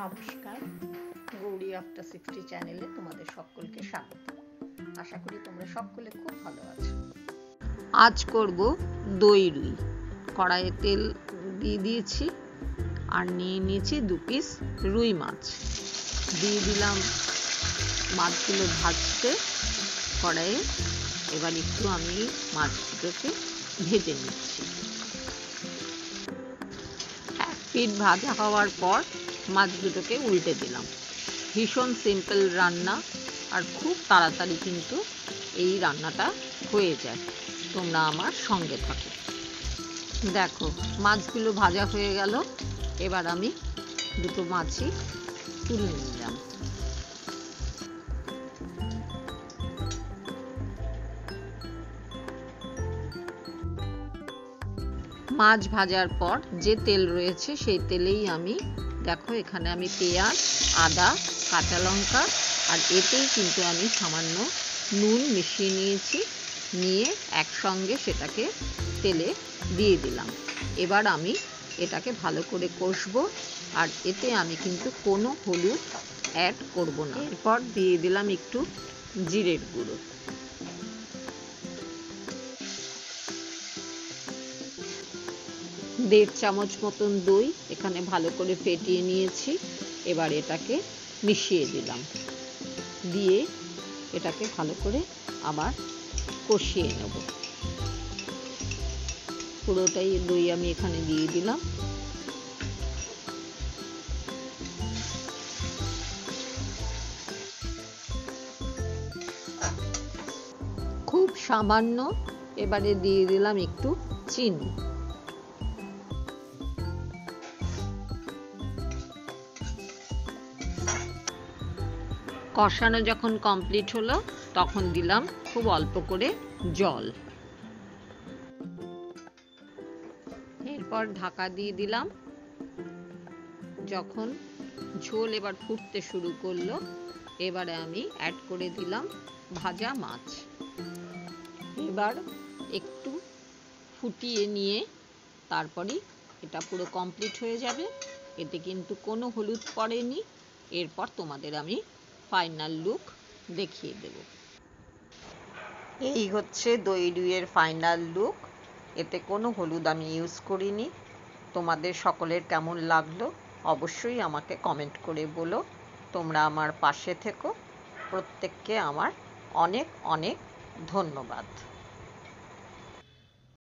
নমস্কার, গৌরী আফটার 60 চ্যানেলে তোমাদের সকলকে স্বাগত। আশা করি তোমরা সকলে খুব ভালো আছো। আজ করব দই রুই। কড়াইয়ে তেল দিয়ে দিয়েছি আর নিয়ে নিয়েছি 2 পিস রুই মাছ। দিয়ে দিলাম মাছগুলো ভাজতে কড়াইয়ে। এবার একটু আমি মাছগুলোকে ভেজে নিচ্ছি। এক পিঠ ভাজা হওয়ার পর মাছ দুটোকে উল্টে দিলাম। ভীষণ সিম্পল রান্না আর খুব তাড়াতাড়ি কিন্তু এই রান্নাটা হয়ে যায়। তোমরা আমার সঙ্গে থাকো। দেখো মাছগুলো ভাজা হয়ে গেল। এবার আমি দুটো মাছই তুলে নিলাম। মাছ ভাজার পর যে তেল রয়েছে সেই তেলেই আমি দেখো এখানে আমি পেঁয়াজ, আদা, কাঁচা লঙ্কা আর এতেই কিন্তু আমি সামান্য নুন মিশিয়ে নিয়েছি। নিয়ে একসঙ্গে সেটাকে তেলে দিয়ে দিলাম। এবার আমি এটাকে ভালো করে কষবো আর এতে আমি কিন্তু কোনো হলুদ অ্যাড করব না। এরপর দিয়ে দিলাম একটু জিরের গুঁড়ো। দেড় চামচ মতন দই এখানে ভালো করে ফেটিয়ে নিয়েছি। এবার এটাকে মিশিয়ে দিলাম। দিয়ে এটাকে ভালো করে আবার কষিয়ে নেব। পুরোটাই দই আমি এখানে দিয়ে দিলাম। খুব সামান্য এবারে দিয়ে দিলাম একটু চিনি। কষানো যখন কমপ্লিট হলো তখন দিলাম খুব অল্প করে জল। এরপর ঢাকা দিয়ে দিলাম। যখন ঝোল এবার ফুটতে শুরু করলো এবারে আমি অ্যাড করে দিলাম ভাজা মাছ। এবার একটু ফুটিয়ে নিয়ে তারপরই এটা পুরো কমপ্লিট হয়ে যাবে। এতে কিন্তু কোনো হলুদ পড়েনি। এরপর তোমাদের আমি ফাইনাল লুক দেখিয়ে দেব। এই হচ্ছে দই রুইয়ের ফাইনাল লুক। এতে কোনো হলুদ আমি ইউজ করিনি। তোমাদের সকলের কেমন লাগলো অবশ্যই আমাকে কমেন্ট করে বলো। তোমরা আমার পাশে থেকো। প্রত্যেককে আমার অনেক অনেক ধন্যবাদ।